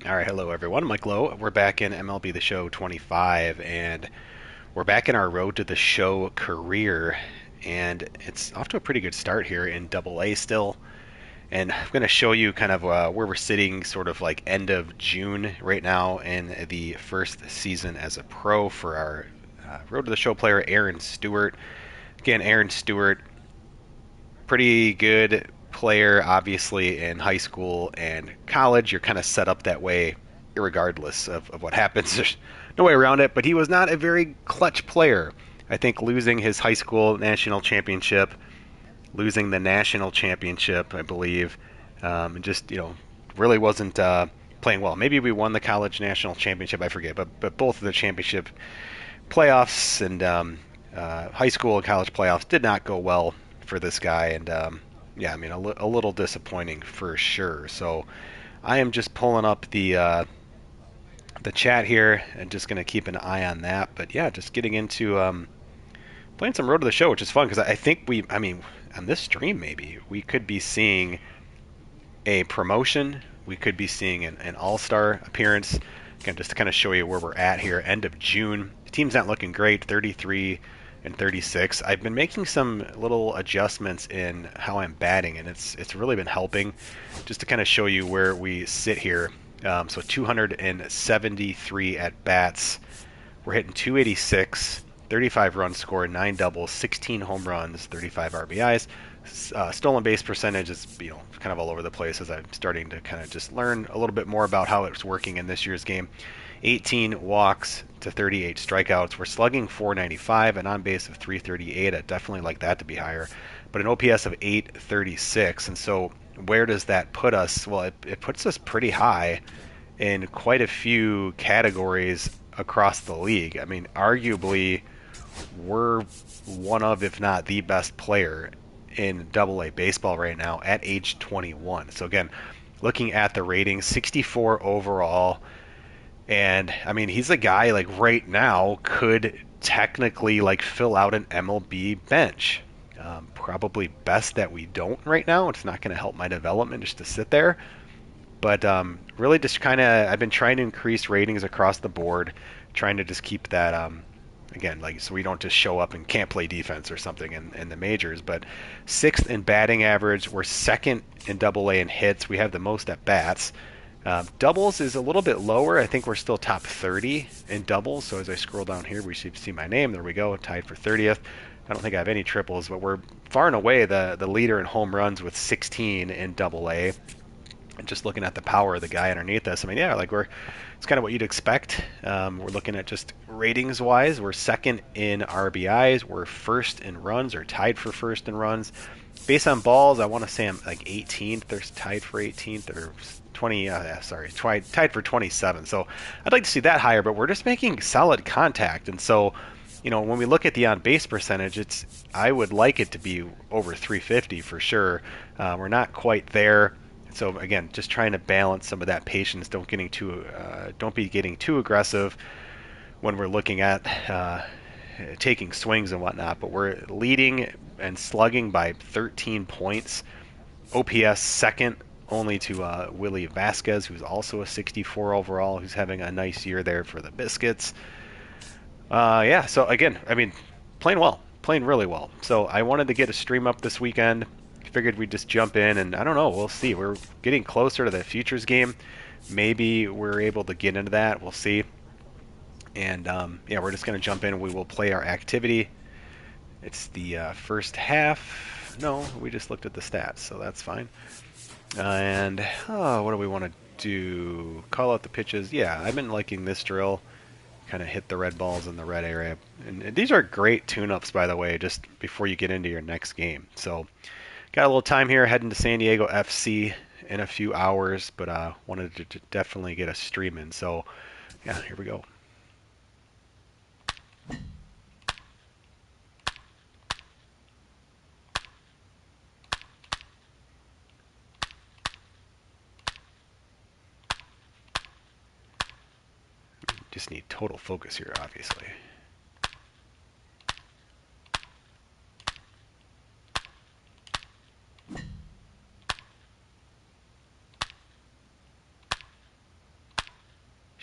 All right, hello everyone. Mike Lowe. We're back in MLB The Show 25, and we're back in our Road to the Show career, and it's off to a pretty good start here in Double A still. And I'm going to show you kind of where we're sitting, sort of like end of June right now in the first season as a pro for our Road to the Show player, Aaron Stewart. Again, Aaron Stewart, pretty good player, obviously, in high school and college. You're kind of set up that way, regardless of what happens. There's no way around it. But he was not a very clutch player. I think losing his high school national championship, losing the national championship, I believe, and just really wasn't playing well. Maybe we won the college national championship, I forget, but both of the championship playoffs and high school and college playoffs did not go well for this guy, and yeah, I mean a little disappointing for sure. So I am just pulling up the chat here and just going to keep an eye on that. But yeah, just getting into playing some Road to the Show, which is fun because I think I mean, on this stream maybe we could be seeing a promotion. We could be seeing an all-star appearance. Again, just to kind of show you where we're at here, end of June. The team's not looking great, 33 and 36. I've been making some little adjustments in how I'm batting, and it's really been helping. Just to kind of show you where we sit here. So 273 at bats. We're hitting 286, 35 runs scored, 9 doubles, 16 home runs, 35 RBIs. Stolen base percentage is kind of all over the place as I'm starting to kind of just learn a little bit more about how it's working in this year's game. 18 walks to 38 strikeouts. We're slugging 495, an on base of 338. I'd definitely like that to be higher, but an OPS of 836. And so where does that put us? Well, it puts us pretty high in quite a few categories across the league. I mean, arguably, we're one of, if not the best player in Double A baseball right now at age 21. So again, looking at the ratings, 64 overall, and I mean he's a guy like right now could technically like fill out an MLB bench. Probably best that we don't right now. It's not going to help my development just to sit there. But really, just kind of, I've been trying to increase ratings across the board, trying to just keep that again, like so we don't just show up and can't play defense or something in the majors. But sixth in batting average, we're second in Double A in hits. We have the most at bats. Doubles is a little bit lower. I think we're still top 30 in doubles. So as I scroll down here, we should see my name. There we go, tied for 30th. I don't think I have any triples, but we're far and away the leader in home runs with 16 in Double A. And just looking at the power of the guy underneath us, I mean, yeah, like it's kind of what you'd expect. We're looking at just ratings wise, we're second in RBIs, we're first in runs or tied for first in runs. Based on balls, I want to say I'm like 18th. They're tied for 18th or 20. Tied for 27. So I'd like to see that higher, but we're just making solid contact, and so. When we look at the on-base percentage, I would like it to be over 350 for sure. We're not quite there. So again, just trying to balance some of that patience. Don't be getting too aggressive when we're looking at taking swings and whatnot. But we're leading and slugging by 13 points. OPS second only to Willie Vasquez, who's also a 64 overall, who's having a nice year there for the Biscuits. Yeah, so again, I mean, playing really well. So I wanted to get a stream up this weekend. Figured we'd just jump in, and I don't know, we'll see. We're getting closer to the futures game. Maybe we're able to get into that. We'll see. And yeah, we're just going to jump in and we will play our activity. It's the first half. No, we just looked at the stats, so that's fine. And what do we want to do? Call out the pitches. Yeah, I've been liking this drill. Kind of hit the red balls in the red area. And these are great tune-ups, by the way, just before you get into your next game. So got a little time here heading to San Diego FC in a few hours, but wanted to definitely get a stream in. So yeah, here we go. Just need total focus here, obviously.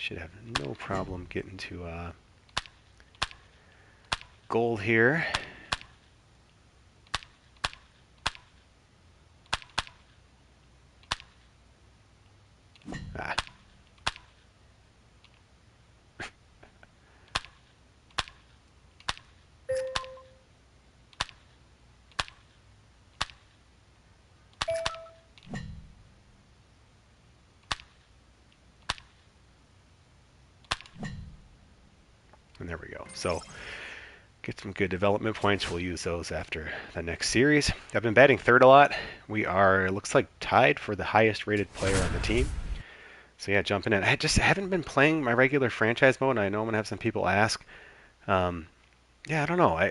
should have no problem getting to gold here. Ah. And there we go. So get some good development points. We'll use those after the next series. I've been batting third a lot. We are, looks like, tied for the highest rated player on the team. So yeah, jumping in. I just haven't been playing my regular franchise mode, and I know I'm going to have some people ask. Yeah, I don't know. I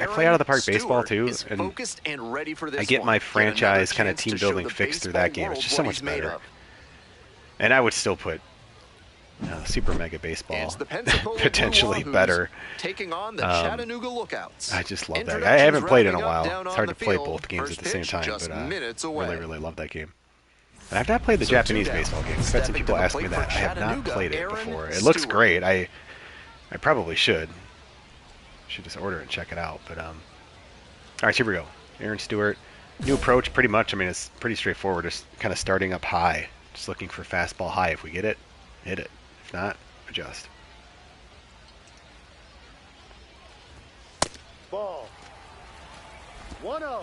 play out of the park baseball too, and ready for this I get my franchise kind of team building fixed through that game. It's just so much better. And I would still put Super Mega Baseball potentially better. Taking on the Chattanooga Lookouts. I just love that. I haven't played in a while. It's hard to play both games at the same time, but really love that game. And I've not played the Japanese baseball game. I've had some people ask me that. I have not played it before. It looks great. I probably should. Should just order it and check it out. But all right, here we go. Aaron Stewart. New approach, pretty much. I mean, it's pretty straightforward. Just kind of starting up high. Just looking for fastball high. If we get it, hit it. If not, adjust. Ball. 1-0.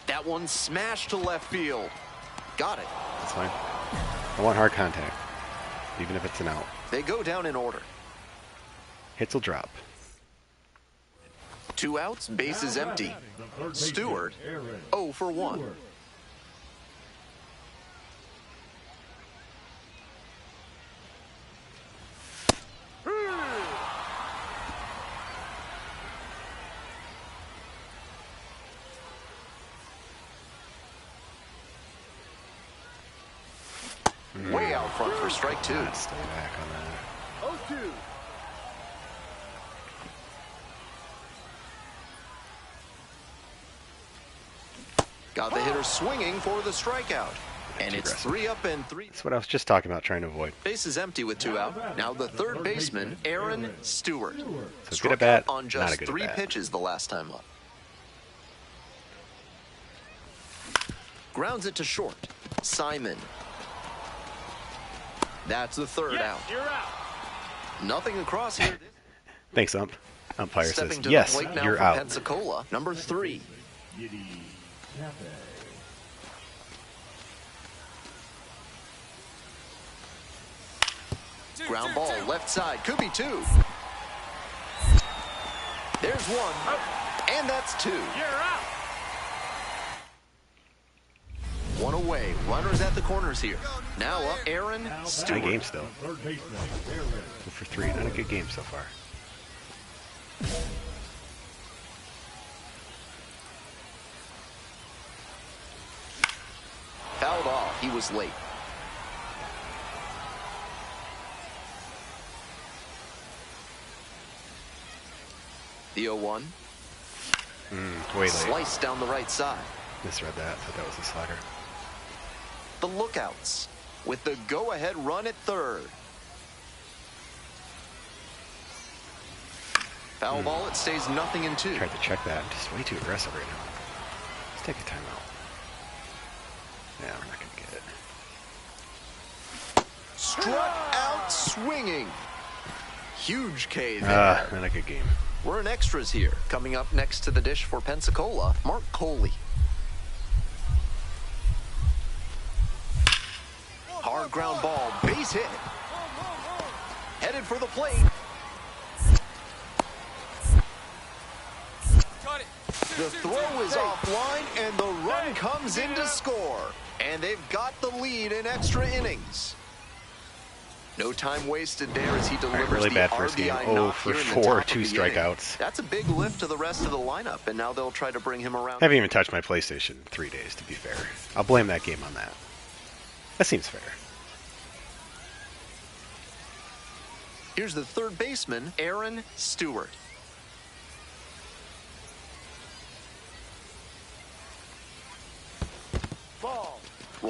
That one smashed to left field. Got it. That's fine. I want hard contact, even if it's an out. They go down in order. Hits will drop. 2 outs, bases empty. Stewart, 0 for 1. Way out front for strike 2. Stay back on that. 0-2. Got the hitter swinging for the strikeout. And it's aggressive. 3 up and 3. That's what I was just talking about, trying to avoid. Base is empty with 2 out. Now the third baseman, Aaron Stewart. So good at bat, on not just a good 3 at bat. pitches the last time up. Grounds it to short. Simon. That's the third out. You're out. Nothing across here. Thanks, ump. Umpire Stepping says, to yes, the plate now you're for out. Pensacola, number 3. Ground ball, left side, could be 2. There's 1, and that's 2. You're out. 1 away, runners at the corners here. Now up, Aaron High Stewart. game still. 2 for 3. Not a good game so far. Fouled off, he was late. The 0-1. Way late. Sliced down the right side. Misread that. Thought that was a slider. The Lookouts with the go-ahead run at third. Foul ball, it stays 0-2. Tried to check that. I'm just way too aggressive right now. Let's take a timeout. Yeah, we're not going to get it. Struck out swinging. Huge K there. Not a good game. We're in extras here. Coming up next to the dish for Pensacola, Mark Coley. Hard ground ball, base hit. Headed for the plate. The throw is offline, and the run comes in to score. And they've got the lead in extra innings. No time wasted there as he delivers really the bad first game. RBI 0 knock for here in the 4, top of 2 the inning. strikeouts. That's a big lift to the rest of the lineup, and now they'll try to bring him around. Haven't even touched my PlayStation in 3 days, to be fair. I'll blame that game on that. That seems fair. Here's the third baseman, Aaron Stewart.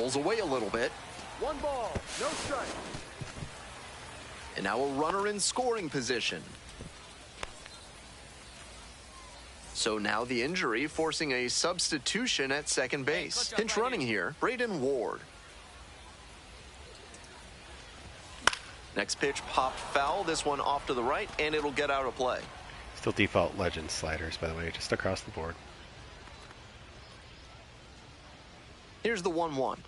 Pulls away a little bit. 1 ball, no strike. And now a runner in scoring position. So now the injury forcing a substitution at second base. Pinch running here, Braden Ward. Next pitch popped foul. This one off to the right, and it'll get out of play. Still default Legends sliders, by the way, just across the board. Here's the 1-1.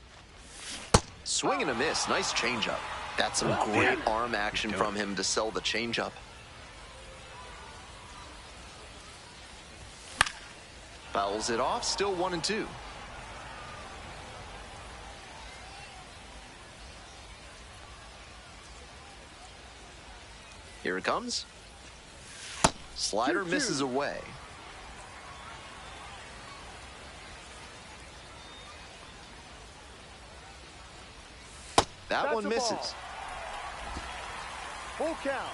Swing and a miss. Nice changeup. That's some great arm action from him to sell the changeup. Fouls it off. Still 1-2. Here it comes. Slider misses away. That one misses. Full count.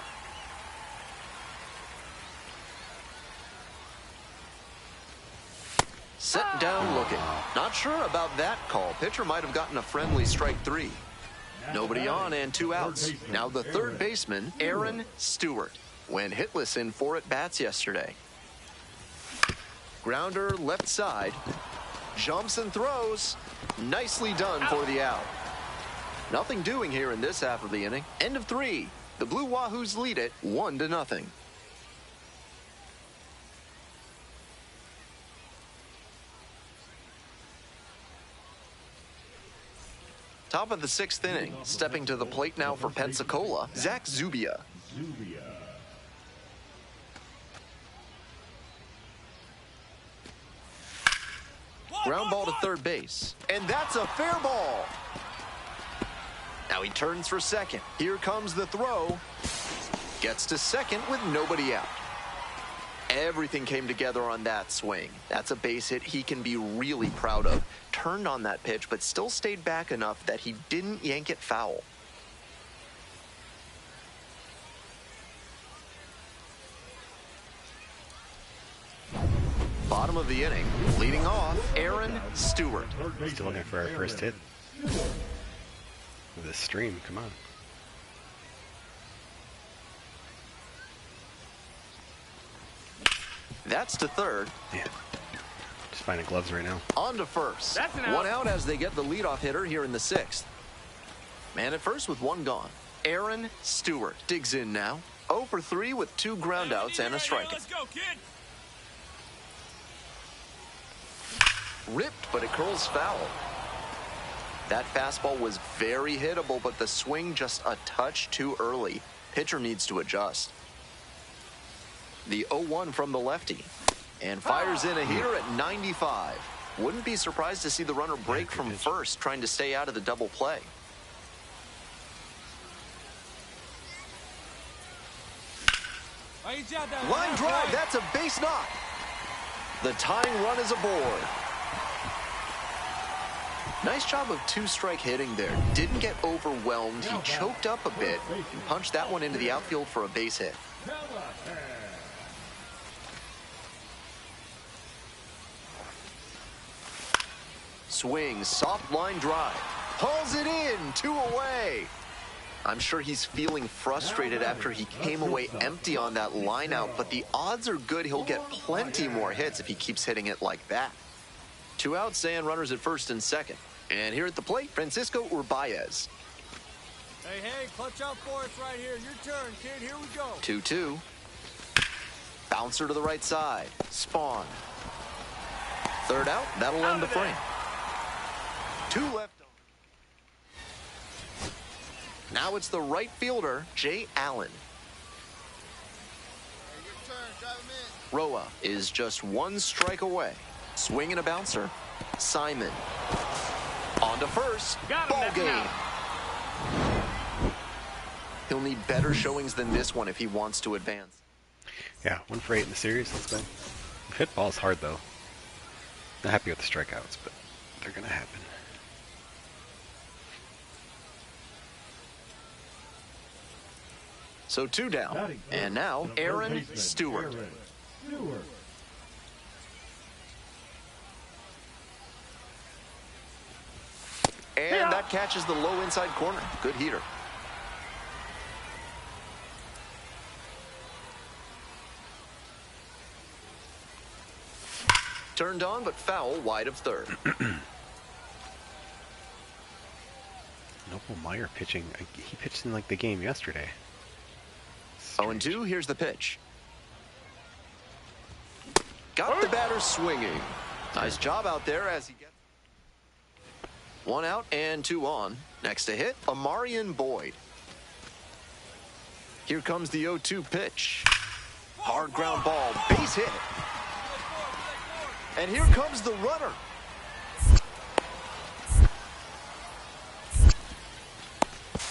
Set down looking. Not sure about that call. Pitcher might have gotten a friendly strike 3. Nobody on and 2 outs. Now the third baseman, Aaron Stewart, went hitless in 4 at-bats yesterday. Grounder left side. Jumps and throws. Nicely done for the out. Nothing doing here in this half of the inning. End of 3. The Blue Wahoos lead it 1-0. Top of the 6th inning. Stepping to the plate now for Pensacola, Zach Zubia. Ground ball to third base. And that's a fair ball. Now he turns for second. Here comes the throw. Gets to second with nobody out. Everything came together on that swing. That's a base hit he can be really proud of. Turned on that pitch, but still stayed back enough that he didn't yank it foul. Bottom of the inning, leading off, Aaron Stewart. Still looking for our first hit. With this stream, come on. That's to third. Yeah. Just finding gloves right now. On to first. That's an out. 1 out as they get the leadoff hitter here in the 6th. Man at first with 1 gone. Aaron Stewart digs in now. 0 for 3 with 2 groundouts and a strikeout. Let's go, kid. Ripped, but it curls foul. That fastball was very hittable, but the swing just a touch too early. Pitcher needs to adjust. The 0-1 from the lefty. And fires in a heater at 95. Wouldn't be surprised to see the runner break from first, trying to stay out of the double play. Line drive, that's a base knock. The tying run is aboard. Nice job of 2-strike hitting there. Didn't get overwhelmed. He choked up a bit and punched that one into the outfield for a base hit. Swing, soft line drive. Pulls it in, 2 away. I'm sure he's feeling frustrated after he came away empty on that line out, but the odds are good he'll get plenty more hits if he keeps hitting it like that. 2 outs and runners at first and second. And here at the plate, Francisco Urbaez. Hey, clutch out for us right here. Your turn, kid. Here we go. 2-2. Bouncer to the right side. Spawn. Third out, that'll end the frame. 2 left. Now it's the right fielder, Jay Allen. Your turn, drive him in. Roa is just 1 strike away. Swing and a bouncer. Simon. On to first. Ball game. He'll need better showings than this one if he wants to advance. Yeah, 1 for 8 in the series. Let's go. Hit ball's hard though. Not happy with the strikeouts, but they're gonna happen. So 2 down. And now Aaron Stewart. That catches the low inside corner. Good heater. Turned on, but foul wide of third. Noble Meyer pitching. He pitched in like the game yesterday. 0-2, here's the pitch. Got the batter swinging. Nice job out there as he gets 1 out and 2 on. Next to hit, Amarian Boyd. Here comes the 0-2 pitch. Hard ground ball, base hit. And here comes the runner.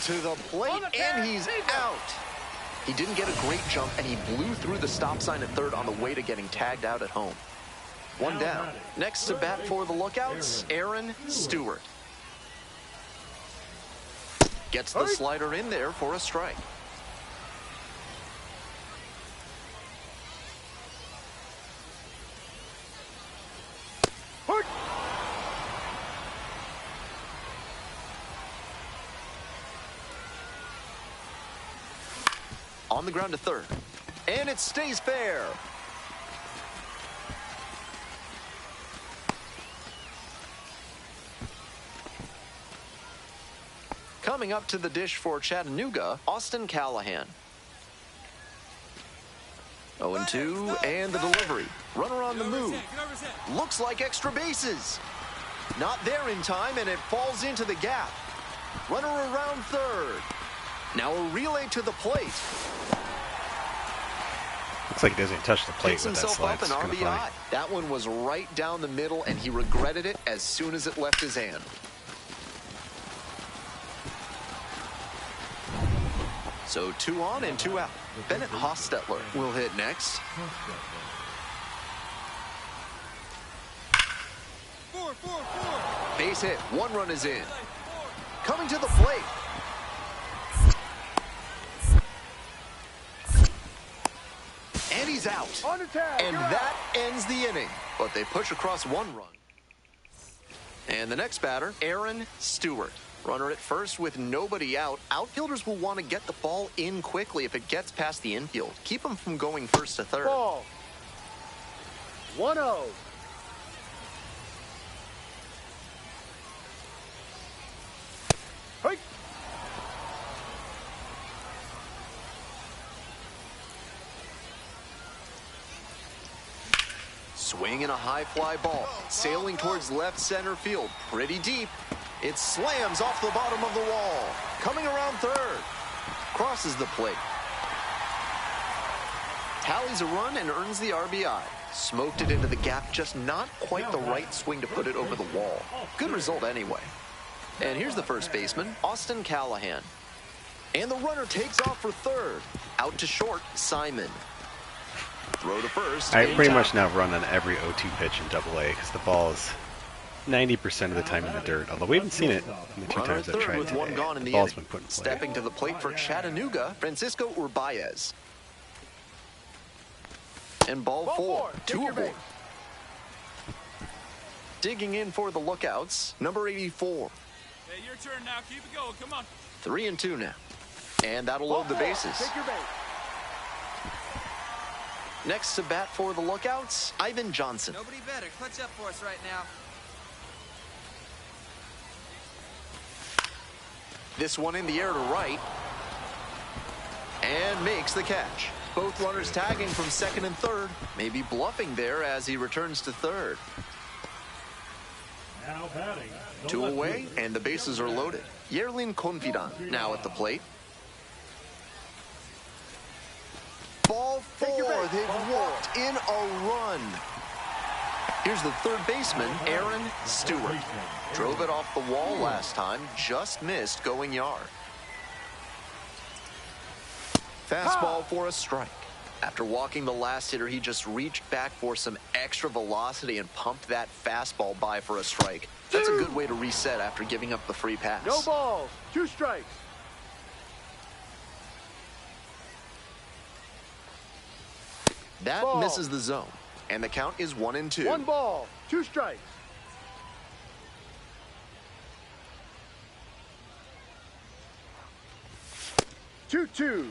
To the plate, and he's out. He didn't get a great jump, and he blew through the stop sign at third on the way to getting tagged out at home. 1 down. Next to bat for the Lookouts, Aaron Stewart. Gets the slider in there for a strike. On the ground to third. And it stays fair. Coming up to the dish for Chattanooga, Austin Callahan. 0-2, and the delivery. Runner on the move. Looks like extra bases. Not there in time, and it falls into the gap. Runner around third. Now a relay to the plate. Looks like he doesn't touch the plate Gets with that himself slide. up an It's kinda RBI. funny. That one was right down the middle, and he regretted it as soon as it left his hand. So 2 on and 2 out. Bennett Hostetler will hit next. Base hit. 1 run is in. Coming to the plate. And he's out. And that ends the inning. But they push across 1 run. And the next batter, Aaron Stewart. Runner at first with nobody out. Outfielders will want to get the ball in quickly if it gets past the infield. Keep him from going first to third. Ball. 1-0. Hey. Swinging a high fly ball. Sailing towards left center field. Pretty deep. It slams off the bottom of the wall. Coming around third. Crosses the plate. Tallies a run and earns the RBI. Smoked it into the gap, just not quite the right swing to put it over the wall. Good result anyway. And here's the first baseman, Austin Callahan. And the runner takes off for third. Out to short, Simon. Throw to first. I pretty much now run on every 0-2 pitch in AA because the ball is 90% of the time in the dirt. Although we haven't seen it in the 2 Runner times at I've third tried with 1 today. gone in The the ball's inning. been put in play. Stepping to the plate for Chattanooga, Francisco Urbaez. And ball 4, 2 aboard. Digging in for the Lookouts, number 84. Hey, your turn now. Keep it going. Come on. 3-2 now. And that'll load the bases. Take your bait. Next to bat for the Lookouts, Ivan Johnson. Nobody better. Clutch up for us right now. This one in the air to right. And makes the catch. Both runners tagging from second and third. Maybe bluffing there as he returns to third. 2 away, and the bases are loaded. Yerlin Confidant now at the plate. Ball 4. They've walked in a run. Here's the third baseman, Aaron Stewart. Drove it off the wall last time, just missed going yard. Fastball for a strike. After walking the last hitter, he just reached back for some extra velocity and pumped that fastball by for a strike. That's a good way to reset after giving up the free pass. No balls. 2 strikes. That Ball. misses the zone, and the count is 1-2. 1 ball. 2 strikes. 2-2.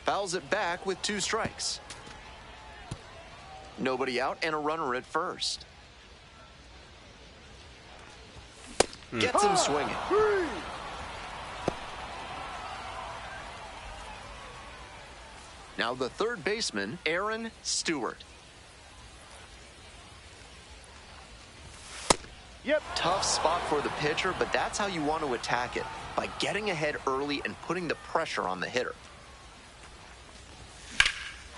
Fouls it back with 2 strikes. Nobody out and a runner at first. Gets him swinging. Now the third baseman, Aaron Stewart. Yep. Tough spot for the pitcher, but that's how you want to attack it, by getting ahead early and putting the pressure on the hitter.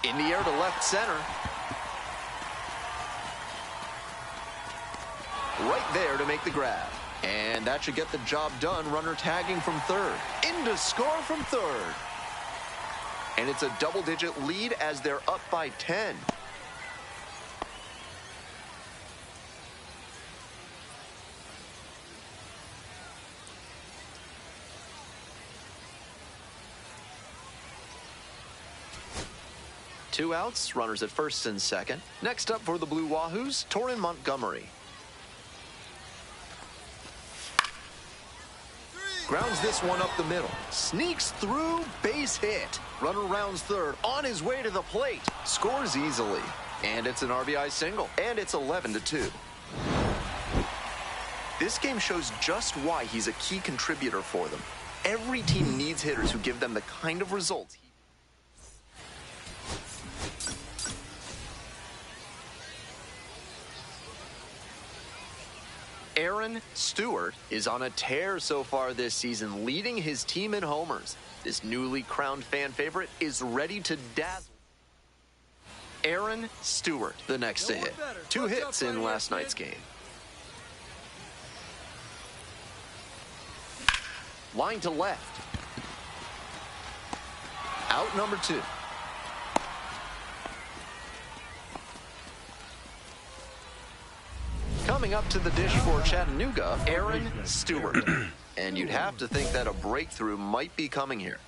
In the air to left center. Right there to make the grab. And that should get the job done. Runner tagging from third. In to score from third. And it's a double-digit lead as they're up by 10. Two outs, runners at first and second. Next up for the Blue Wahoos, Torrin Montgomery. Grounds this one up the middle. Sneaks through, base hit. Runner rounds third, on his way to the plate. Scores easily. And it's an RBI single. And it's 11-2. This game shows just why he's a key contributor for them. Every team needs hitters who give them the kind of results. Aaron Stewart is on a tear so far this season, leading his team in homers. This newly crowned fan favorite is ready to dazzle. Aaron Stewart, the next to hit. 2 hits in last night's game. Line to left. Out number 2. Coming up to the dish for Chattanooga, Aaron Stewart. And you'd have to think that a breakthrough might be coming here.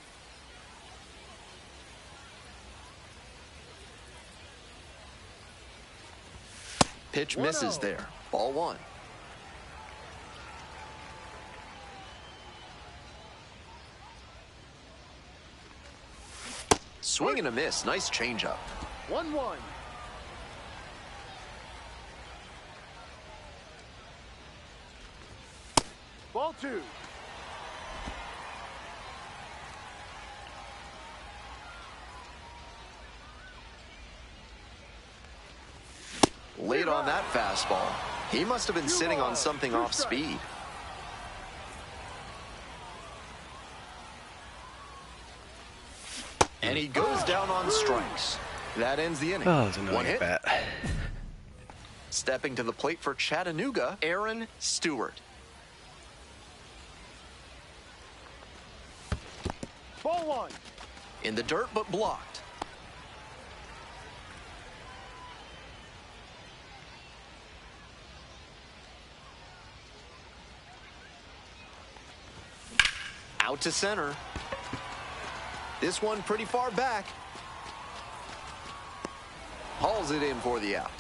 Pitch misses there. Ball 1. Swing and a miss. Nice changeup. 1-1. Ball 2. Late on that fastball. He must have been sitting on something off speed. And he goes down on strikes. That ends the inning. Oh, it's annoying 1 hit. bat. Stepping to the plate for Chattanooga, Aaron Stewart. Ball 1. In the dirt, but blocked. Out to center. This one pretty far back. Hauls it in for the out.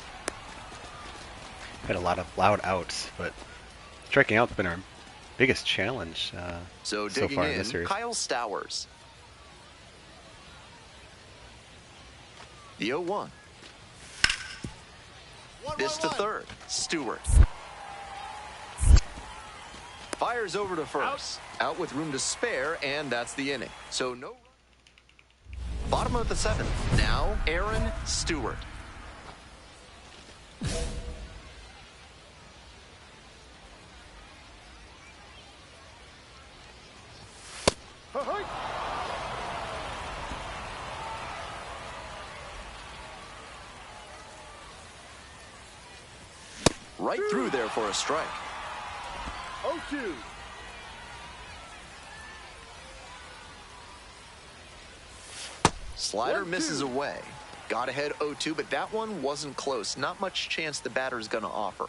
Had a lot of loud outs, but striking out's been our biggest challenge So so digging far in in, this series. Kyle Stowers. The 0-1. This to third. Stewart. Fires over to first. Out with room to spare, and that's the inning. So no. Bottom of the 7th. Now, Aaron Stewart. Right through there for a strike. 0-2. Slider misses away. Got ahead 0-2, but that one wasn't close. Not much chance the batter's going to offer.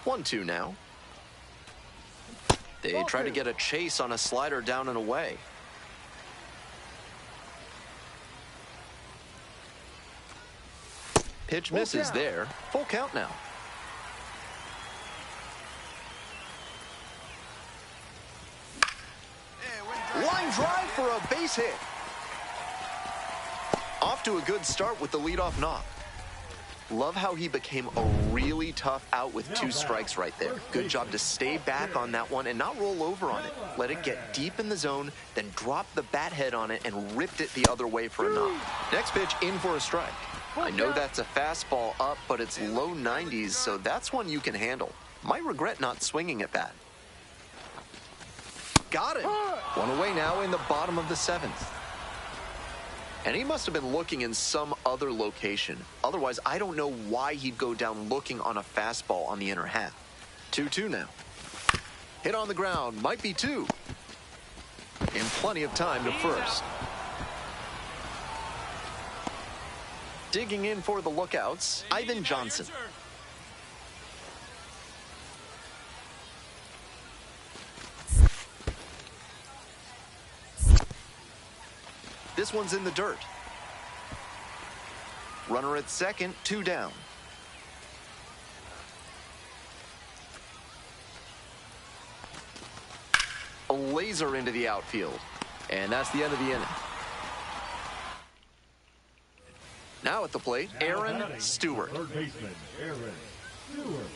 One, 2 now. They try to get a chase on a slider down and away. Pitch misses there. Full count now. Line drive for a base hit. Off to a good start with the leadoff knock. Love how he became a really tough out with 2 strikes right there. Good job to stay back on that one and not roll over on it. Let it get deep in the zone, then drop the bat head on it and ripped it the other way for a knock. Next pitch in for a strike. I know that's a fastball up, but it's low 90s, so that's one you can handle. Might regret not swinging at that. Got him. One away now in the bottom of the 7th. And he must have been looking in some other location. Otherwise, I don't know why he'd go down looking on a fastball on the inner half. 2-2 now. Hit on the ground, might be 2. And plenty of time to first. Digging in for the lookouts, Ivan Johnson. This one's in the dirt. Runner at second, 2 down. A laser into the outfield. And that's the end of the inning. Now at the plate, Aaron Stewart. Third baseman, Aaron Stewart.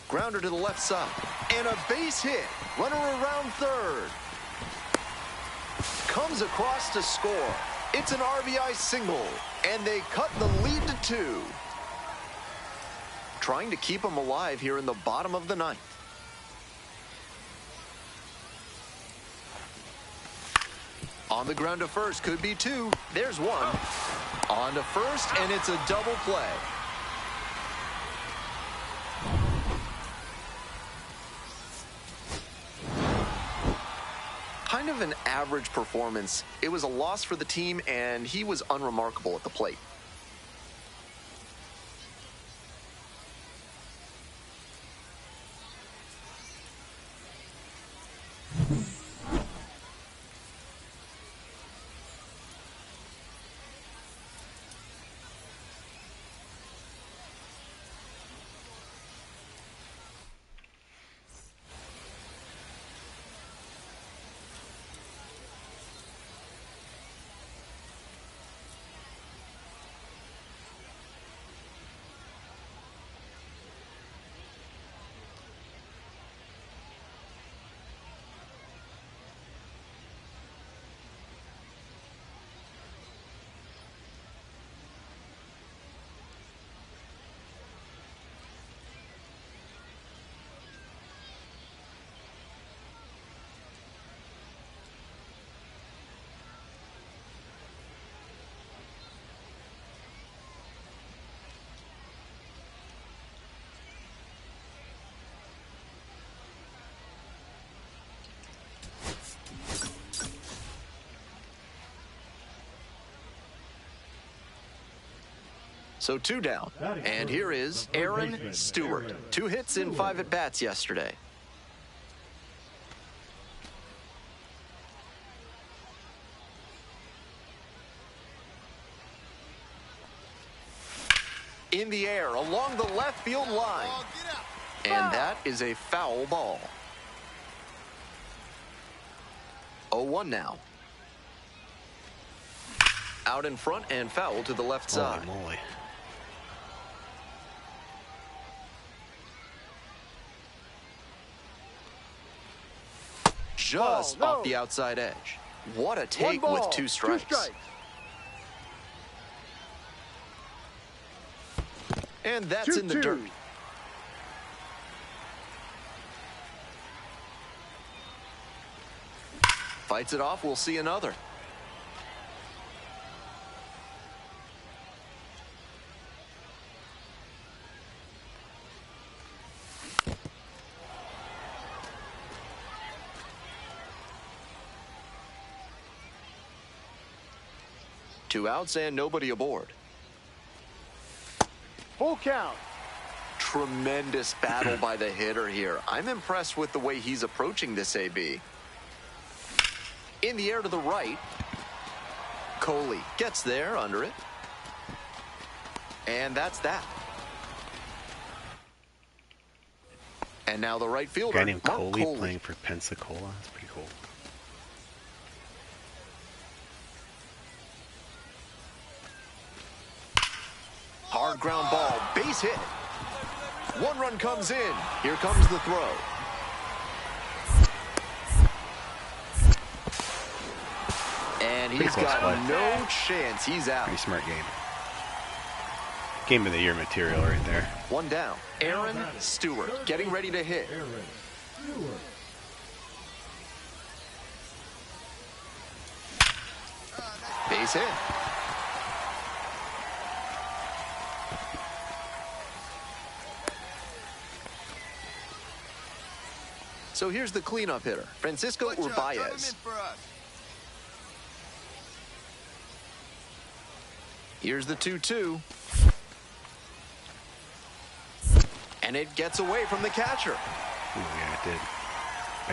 Grounder to the left side. And a base hit. Runner around third. Comes across to score. It's an RBI single. And they cut the lead to 2. Trying to keep them alive here in the bottom of the 9th. On the ground to first, could be 2. There's 1. On to first, and it's a double play. Kind of an average performance. It was a loss for the team, and he was unremarkable at the plate. So 2 down. And here is Aaron Stewart. 2 hits in 5 at-bats yesterday. In the air along the left field line. And that is a foul ball. 0-1 now. Out in front and foul to the left side. Holy moly. Just off the outside edge. What a take with 2 strikes. And that's in the dirt. Fights it off, we'll see another. Two outs and nobody aboard. Full count. Tremendous battle by the hitter here. I'm impressed with the way he's approaching this AB. In the air to the right. Coley gets there under it. And that's that. And now the right fielder, A guy named Mark Coley playing for Pensacola. That's pretty cool. Hard ground ball, base hit. 1 run comes in. Here comes the throw. And he's got no chance. He's out. Pretty smart game. Game of the year material right there. 1 down. Aaron Stewart getting ready to hit. Aaron Stewart. Base hit. So here's the cleanup hitter, Francisco Urbaez. Here's the 2-2. And it gets away from the catcher. Ooh, yeah, it did.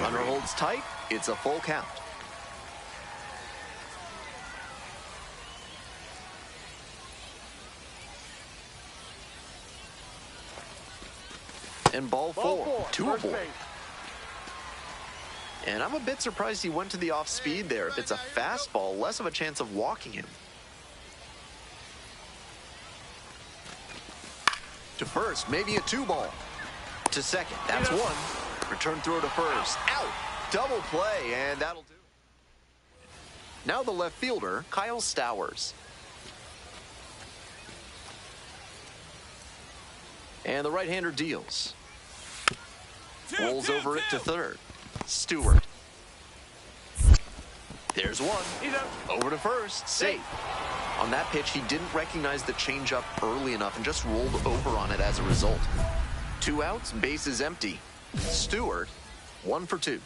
Runner holds tight. It's a full count. And ball four. 2 aboard. And I'm a bit surprised he went to the off-speed there. If it's a fastball, less of a chance of walking him. To first, maybe a 2-ball. To second, that's 1. Return throw to first. Out! Double play, and that'll do it. Now the left fielder, Kyle Stowers. And the right-hander deals. Rolls over it to third. Stewart. There's 1. Over to first. Safe. On that pitch, he didn't recognize the changeup early enough and just rolled over on it as a result. 2 outs, bases empty. Stewart, 1 for 2.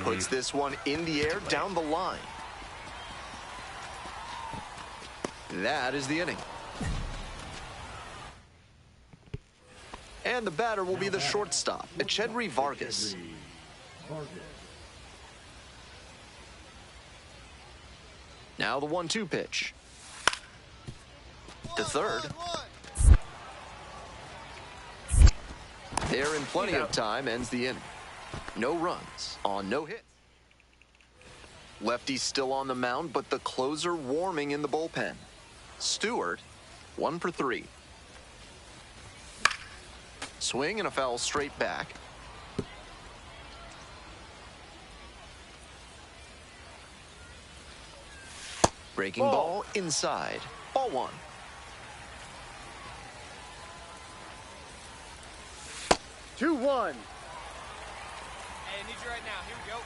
Puts this one in the air down the line. That is the inning. And the batter will be the shortstop, Echedry Vargas. Now the 1-2 pitch. To third. There in plenty of time, ends the inning. No runs on no hits. Lefty still on the mound, but the closer warming in the bullpen. Stewart, 1 for 3. Swing and a foul straight back. Breaking ball inside. Ball 1. Hey, I need you right now. Here we go.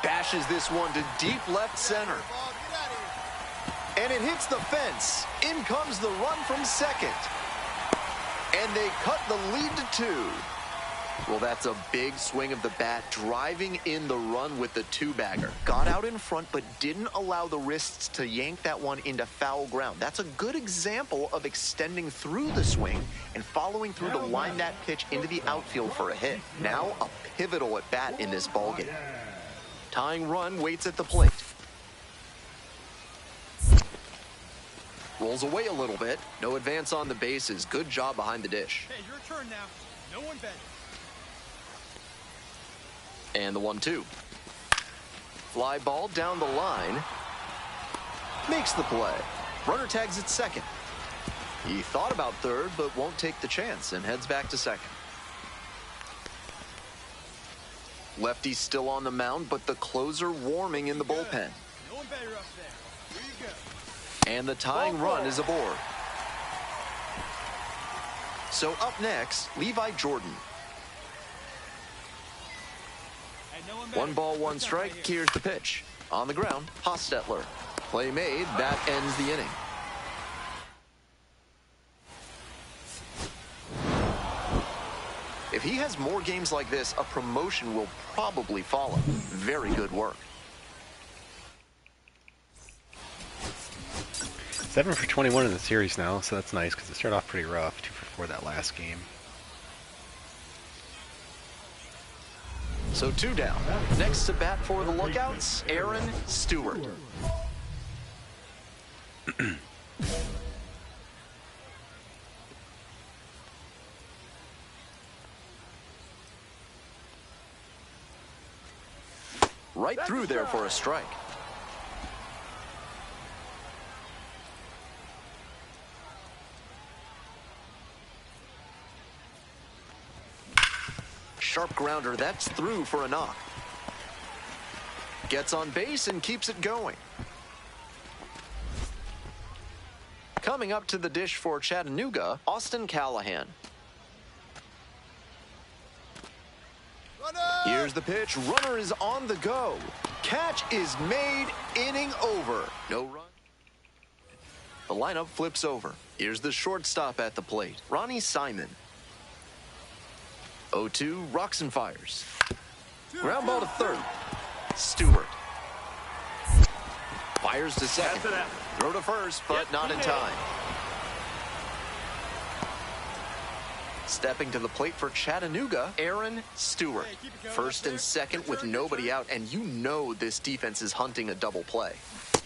Bashes this one to deep left center. And it hits the fence. In comes the run from second. And they cut the lead to 2. Well, that's a big swing of the bat, driving in the run with the 2-bagger. Got out in front, but didn't allow the wrists to yank that one into foul ground. That's a good example of extending through the swing and following through to line that pitch into the outfield for a hit. Now a pivotal at bat in this ballgame. Tying run waits at the plate. Rolls away a little bit. No advance on the bases. Good job behind the dish. Hey, your turn now. No one better. And the 1-2. Fly ball down the line. Makes the play. Runner tags at second. He thought about third, but won't take the chance and heads back to second. Lefty still on the mound, but the closer warming in the bullpen. No one better up there. Here you go. And the tying run is aboard. So up next, Levi Jordan. 1 ball, 1 strike. Here's the pitch. On the ground, Hostetler. Play made. That ends the inning. If he has more games like this, a promotion will probably follow. Very good work. Is 7 for 21 in the series now, so that's nice because it started off pretty rough. 2 for 4 that last game. So 2 down. Next to bat for the Lookouts, Aaron Stewart. Right through there for a strike. Sharp grounder, that's through for a knock. Gets on base and keeps it going. Coming up to the dish for Chattanooga, Austin Callahan. Here's the pitch. Runner is on the go. Catch is made. Inning over. No run. The lineup flips over. Here's the shortstop at the plate, Ronnie Simon. 0-2, rocks and fires. Ground ball to third. Stewart. Fires to second. Throw to first, but not in time. Stepping to the plate for Chattanooga, Aaron Stewart. First and second with nobody out, and you know this defense is hunting a double play.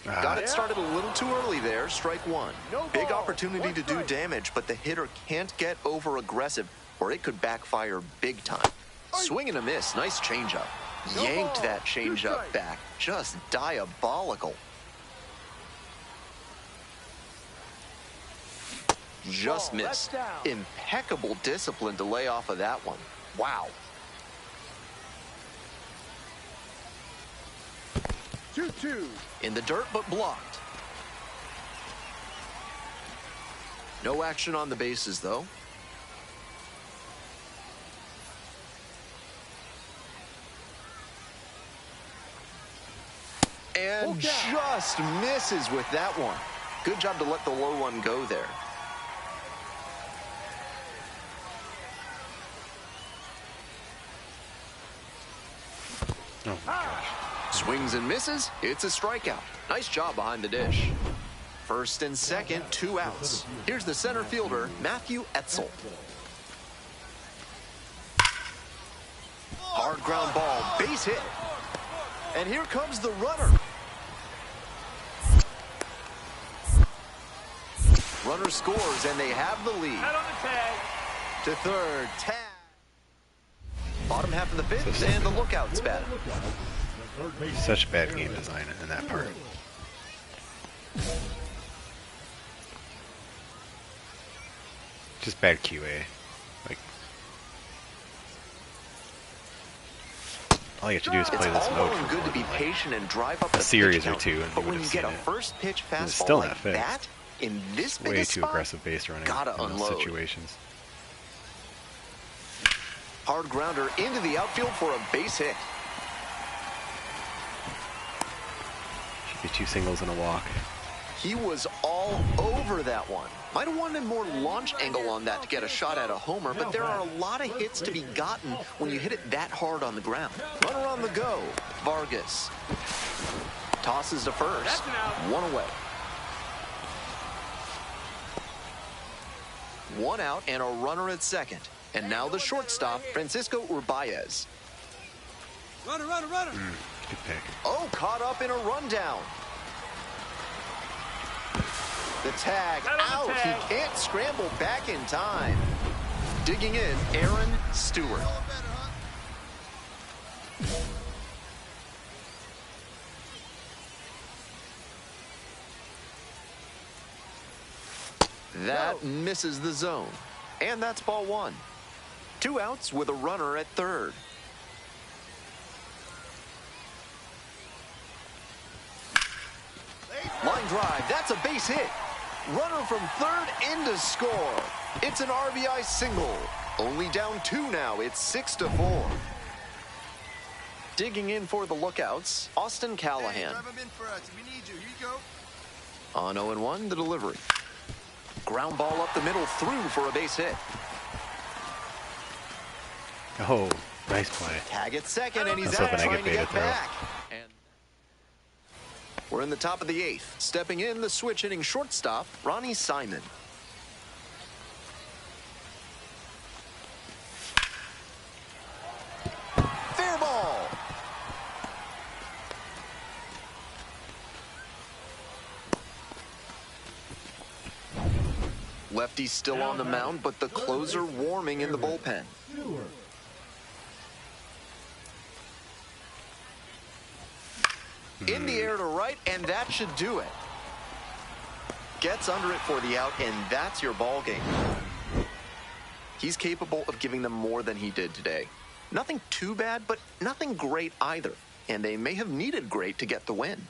Got it started a little too early there, strike one. Big opportunity to do damage, but the hitter can't get over aggressive or it could backfire big time. Swing and a miss, nice changeup. Yanked that changeup back, just diabolical. Just missed. Impeccable discipline to lay off of that one. Wow. 2-2. In the dirt, but blocked. No action on the bases, though. And just misses with that one. Good job to let the low one go there. Oh my gosh. Swings and misses. It's a strikeout. Nice job behind the dish. First and second, 2 outs. Here's the center fielder, Matthew Etzel. Hard ground ball, base hit. And here comes the runner. Runner scores, and they have the lead. Head on the tag. To third, tag. Bottom half of the fifth, and the Lookouts bat. Such bad game design in that part. Just bad QA. Like, all you have to do is play this mode for good to be like patient and drive up a series or two, and but you when would you have get seen a it. first pitch And it's fastball still like not fixed. that in this Way biggest too spot, aggressive base running gotta in those unload. situations. Hard grounder into the outfield for a base hit. Should be 2 singles and a walk. He was all over that one. Might have wanted more launch angle on that to get a shot at a homer, but there are a lot of hits to be gotten when you hit it that hard on the ground. Runner on the go. Vargas tosses to first. 1 away. 1 out and a runner at second. And now the shortstop, Francisco Urbaez. Runner, runner, runner. Good pick. Oh, caught up in a rundown. The tag out. He can't scramble back in time. Digging in, Aaron Stewart. That misses the zone. And that's ball 1. 2 outs with a runner at third. Line drive, that's a base hit. Runner from third in to score. It's an RBI single. Only down 2 now, it's 6-4. Digging in for the Lookouts, Austin Callahan. Drive him in for us. We need you. Here you go. On 0-1, the delivery. Ground ball up the middle, through for a base hit. Oh, nice play. Tag at second, and he's Let's out hope I trying get to get baited, though. back. And We're in the top of the 8th. Stepping in, the switch-hitting shortstop, Ronnie Simon. Fair ball. Lefty still on the mound, but the closer warming in the bullpen. Stewart. In the air to right, and that should do it. Gets under it for the out, and that's your ball game. He's capable of giving them more than he did today. Nothing too bad, but nothing great either. And they may have needed great to get the win.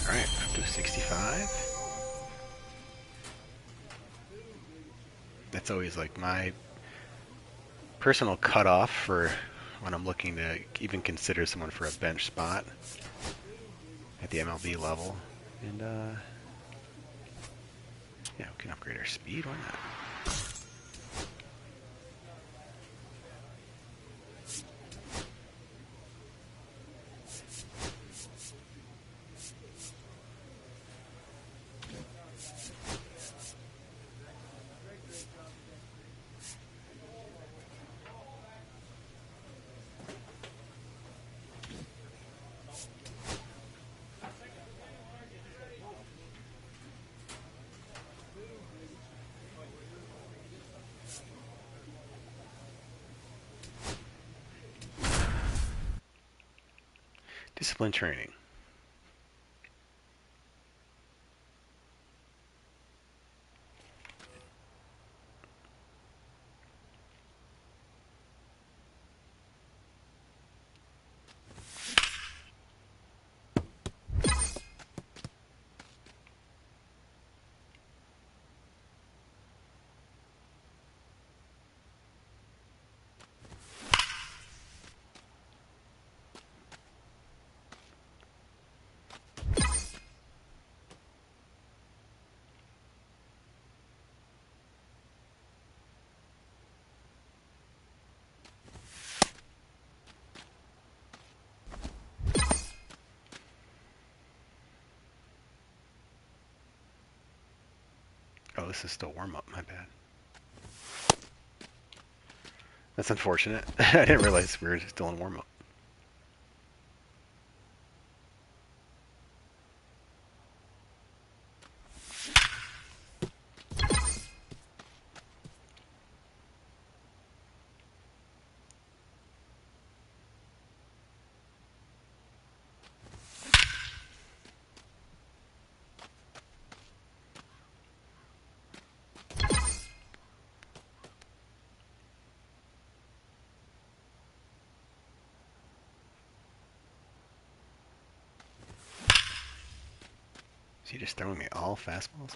Alright, up to 65. That's always like my personal cutoff for when I'm looking to even consider someone for a bench spot at the MLB level. And yeah, we can upgrade our speed, why not? Discipline training. Oh, this is still warm-up, my bad. That's unfortunate. I didn't realize we were still in warm-up. Is he just throwing me all fastballs?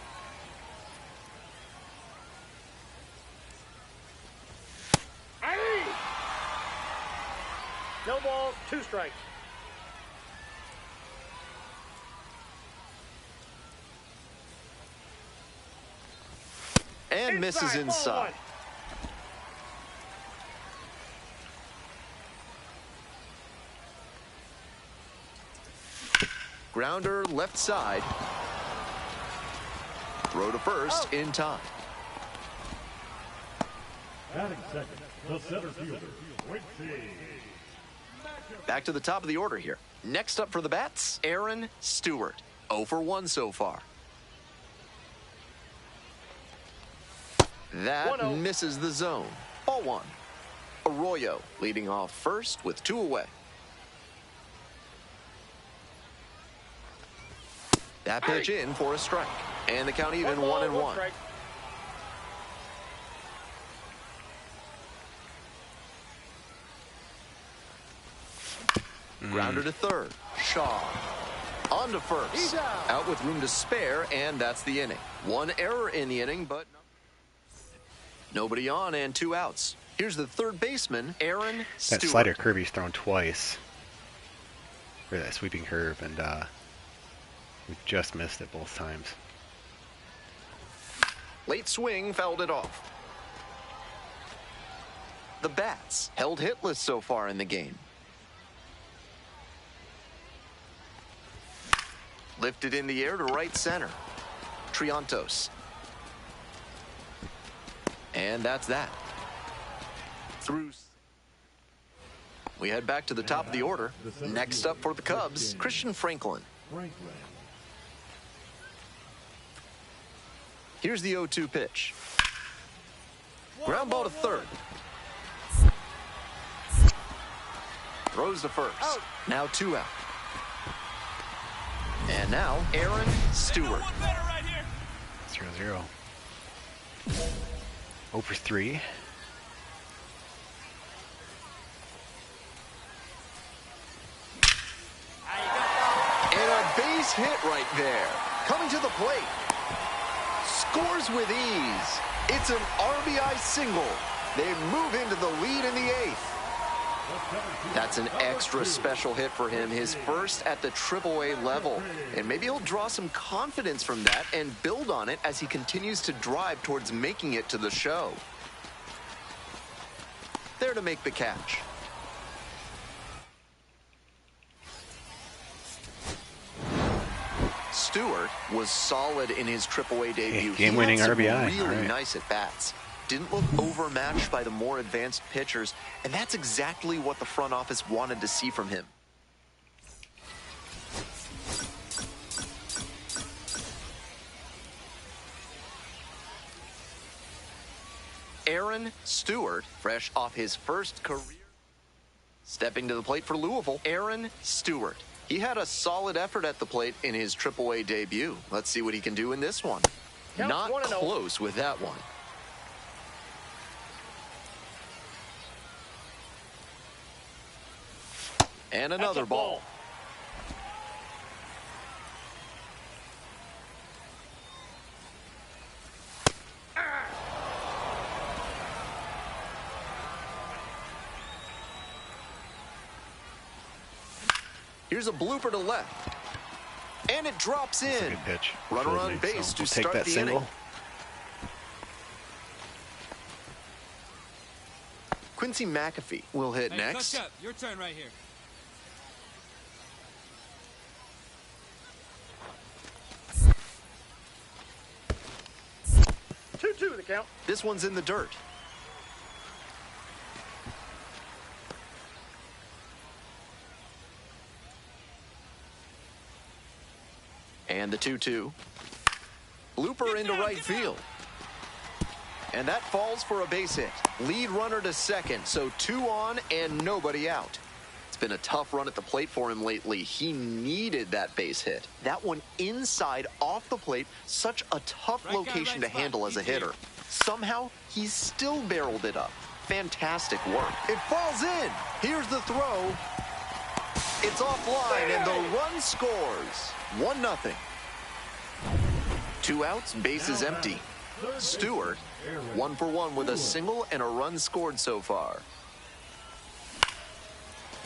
balls, 2 strikes. And misses inside. Grounder left side. Throw to first in time. Batting second, the center fielder, Quincy. Back to the top of the order here. Next up for the bats, Aaron Stewart. 0 for 1 so far. That 1-0. misses the zone. Ball 1. Arroyo leading off first with 2 away. That pitch in for a strike. And the count even 1-1. Strike. Grounder to third. Shaw. On to first. He's Out with room to spare, and that's the inning. 1 error in the inning, but nobody on and 2 outs. Here's the third baseman, Aaron Stewart. That slider curve he's thrown twice. For that sweeping curve, and we just missed it both times. Late swing fouled it off. The bats held hitless so far in the game. Lifted in the air to right center. Triantos. And that's that. Through. We head back to the top of the order. Next up for the Cubs, Christian Franklin. Here's the 0-2 pitch. Ground ball to third. Throws to first. Now 2 out. And now Aaron Stewart. 0-0. 0 for 3. And a base hit right there. Coming to the plate. Scores with ease. It's an RBI single. They move into the lead in the 8th. That's an extra special hit for him, his first at the AAA level. And maybe he'll draw some confidence from that and build on it as he continues to drive towards making it to the show. There to make the catch. Stewart was solid in his AAA debut. Game-winning He had some RBI. really All right. nice at bats. Didn't look overmatched by the more advanced pitchers, and that's exactly what the front office wanted to see from him. Aaron Stewart, fresh off his first career. Stepping to the plate for Louisville, Aaron Stewart. He had a solid effort at the plate in his AAA debut. Let's see what he can do in this one. Count Not 1-0. close with that one. And another ball. Here's a blooper to left. And it drops That's a in. good pitch. Runner on base So to we'll take start that the single. inning. Quincy McAfee will hit Hey, next. clutch up. Your turn right here. Two the count. This one's in the dirt. And the 2-2. Blooper into right field. And that falls for a base hit. Lead runner to second, so 2 on and nobody out. It's been a tough run at the plate for him lately. He needed that base hit. That one inside off the plate, such a tough Right guy, location right to spot. handle as a Easy. hitter. Somehow, he's still barreled it up. Fantastic work. It falls in. Here's the throw. It's offline, and the run scores. 1-0. 2 outs, bases empty. Stewart, 1 for 1 with a single and a run scored so far.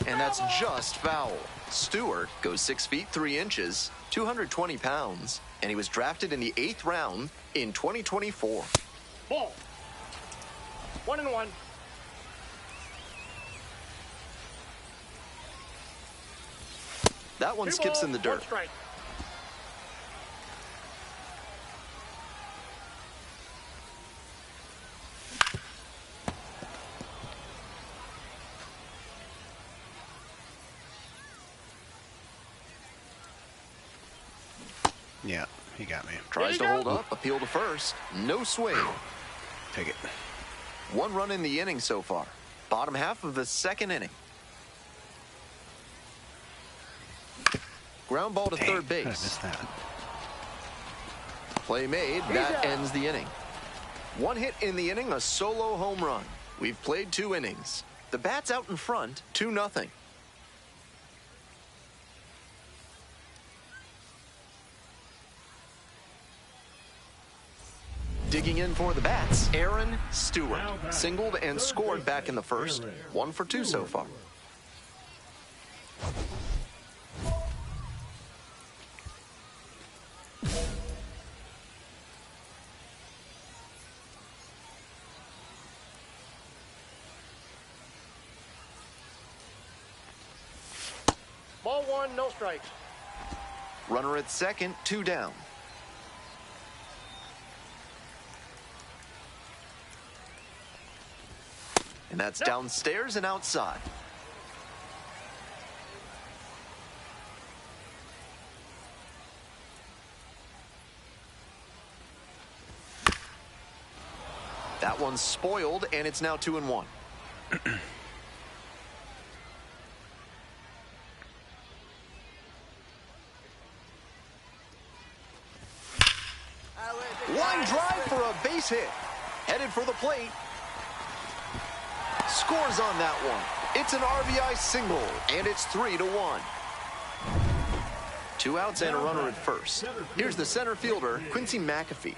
And that's just foul. Stewart goes 6 feet 3 inches, 220 pounds, and he was drafted in the 8th round in 2024. Ball. 1-1. That one skips in the 1 dirt. strike. Yeah, he got me. Tries to hold up, appeal to first. No swing. Take it. 1 run in the inning so far. Bottom half of the 2nd inning. Ground ball to Dang, third how'd I base. miss that? Play made. That ends the inning. 1 hit in the inning, a solo home run. We've played 2 innings. The bat's out in front, 2-0. Digging in for the bats, Aaron Stewart. Singled and scored back in the first. 1 for 2 so far. Ball 1, no strikes. Runner at second, 2 down. And that's downstairs and outside. That one's spoiled, and it's now 2-1. Line drive for a base hit. Headed for the plate. Scores on that one. It's an RBI single, and it's 3-1. 2 outs and a runner at first. Here's the center fielder, Quincy McAfee.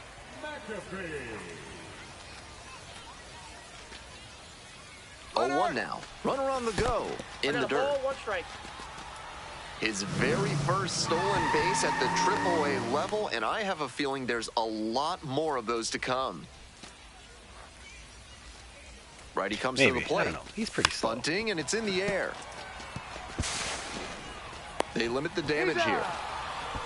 0-1 now. Runner on the go. In the dirt. Ball 1 strike. His very first stolen base at the AAA level, and I have a feeling there's a lot more of those to come. Righty comes Maybe. to the plate. I don't know. He's pretty slow. Bunting, and it's in the air. They limit the damage here.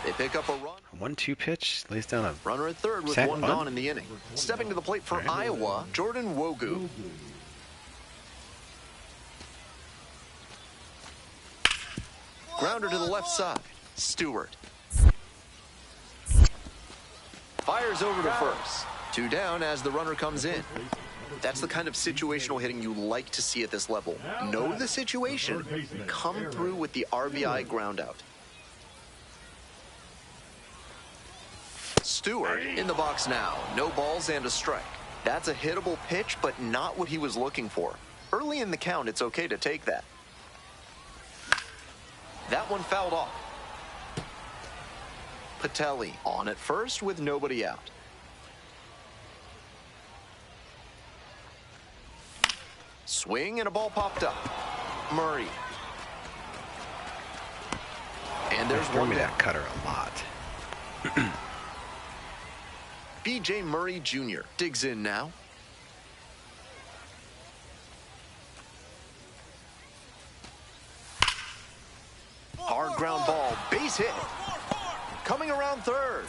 They pick up a run. 1-2 pitch, lays down a Runner at third with sack 1 bunt. gone in the inning. Stepping to the plate for Right. Iowa, Jordan Wogu. Grounder to the left side. Stewart. Fires over to first. 2 down as the runner comes in. That's the kind of situational hitting you like to see at this level. Know the situation. Come through with the RBI ground out. Stewart in the box now. No balls and a strike. That's a hittable pitch, but not what he was looking for. Early in the count, it's okay to take that. That one fouled off. Patelli on at first with nobody out. Swing and a ball popped up. Murray. And there's throw one me down. that cutter a lot. B.J. Murray Jr. digs in now. Hard ground ball, base hit. Coming around third.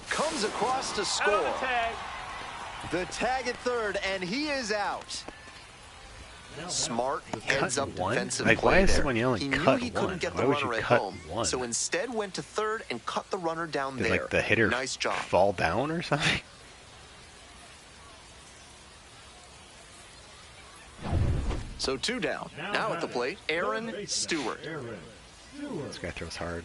Comes across to score. The tag at third, and he is out. Smart heads up one? defensive Like, play why is there. someone yelling He knew cut he one? couldn't get Why the would you runner at cut home, one? so instead went to third and cut the runner down Did there. like the hitter Nice job. fall down or something? So 2 down. Now at the plate, Aaron Stewart. This guy throws hard.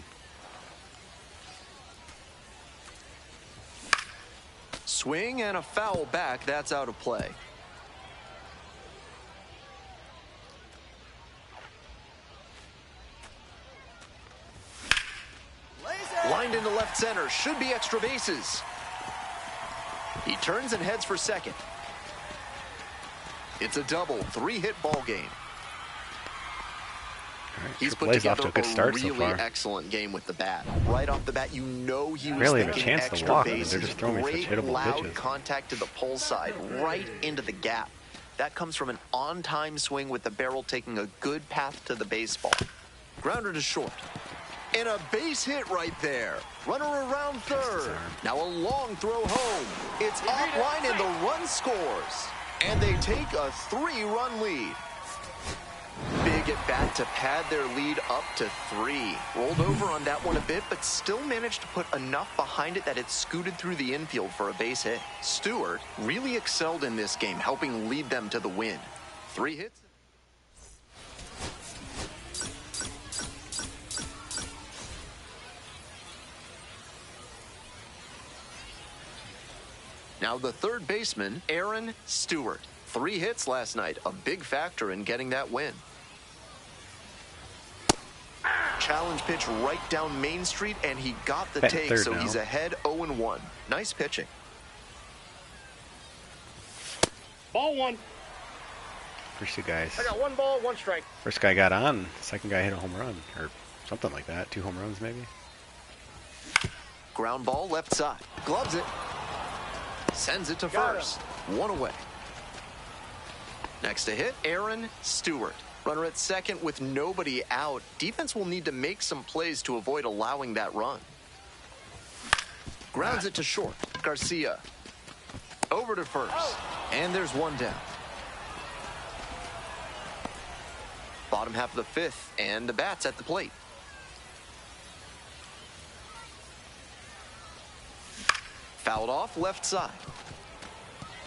Swing and a foul back. That's out of play. Lined into left center. Should be extra bases. He turns and heads for second. It's a double, 3-hit ball game. All right, He's Triple put A's off together to a good start a so really far. excellent game with the bat. Right off the bat, you know he was Barely have a thinking chance to extra walk, but bases. they're just throwing me such Great hittable loud pitches. contact to the pull side, right into the gap. That comes from an on-time swing with the barrel taking a good path to the baseball. Grounder to short. And a base hit right there. Runner around third. Now a long throw home. It's offline and the run scores. And they take a 3-run lead. Big at bat to pad their lead up to 3. Rolled over on that one a bit, but still managed to put enough behind it that it scooted through the infield for a base hit. Stewart really excelled in this game, helping lead them to the win. 3 hits. Now the third baseman, Aaron Stewart. 3 hits last night, a big factor in getting that win. Challenge pitch right down Main Street, and he got the take, so he's ahead 0-1. Nice pitching. Ball 1. First two guys. I got 1 ball, 1 strike. First guy got on. Second guy hit a home run, or something like that. 2 home runs maybe. Ground ball left side. Gloves it. Sends it to first. 1 away. Next to hit, Aaron Stewart. Runner at second with nobody out. Defense will need to make some plays to avoid allowing that run. Grounds it to short. Garcia. Over to first. And there's 1 down. Bottom half of the 5th, and the bat's at the plate. Fouled off left side.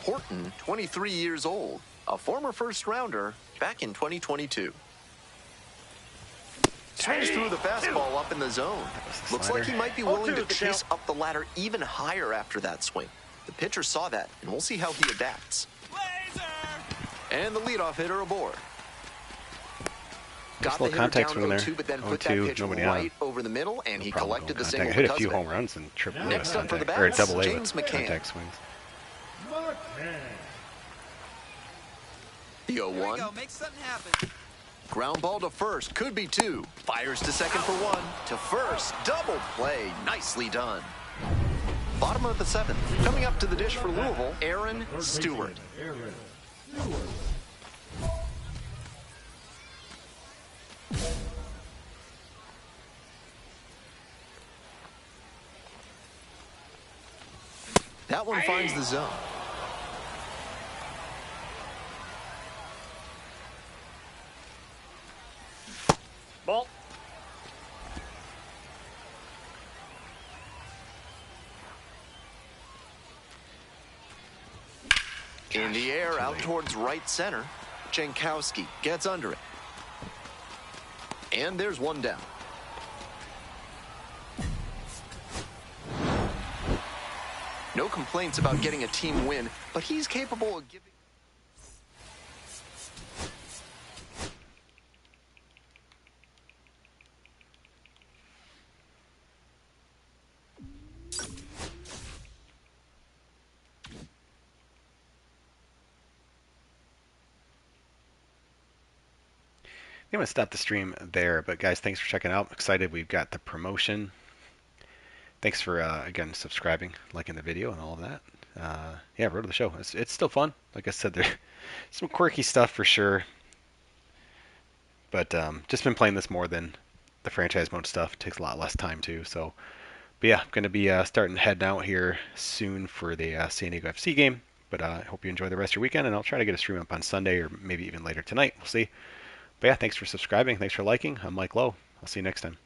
Horton, 23 years old, a former first-rounder back in 2022. Swings through the fastball up in the zone. Looks like he might be willing to chase up the ladder even higher after that swing. The pitcher saw that, and we'll see how he adapts. And the leadoff hitter aboard. Got the hitter down 0-2, but then put that pitch right over the middle, and he collected the single. I hit a few home runs in Triple A Next up for the or bats, Double A James with McCann. contact swings. The 0-1. Go, make something happen. Ground ball to first, could be 2. Fires to second for 1. To first, double play, nicely done. Bottom of the 7th, coming up to the dish for Louisville, Aaron Stewart. That one finds the zone. Ball. In the air, out towards right center. Jankowski gets under it. And there's 1 down. No complaints about getting a team win, but he's capable of giving... I'm going to stop the stream there, but guys, thanks for checking out. I'm excited we've got the promotion. Thanks for, again, subscribing, liking the video, and all of that. Yeah, road to the show. It's still fun. Like I said, there's some quirky stuff for sure. But just been playing this more than the franchise mode stuff. It takes a lot less time, too. So, but yeah, I'm going to be starting heading out here soon for the San Diego FC game. But I hope you enjoy the rest of your weekend, and I'll try to get a stream up on Sunday or maybe even later tonight. We'll see. But yeah, thanks for subscribing. Thanks for liking. I'm Mike Lowe. I'll see you next time.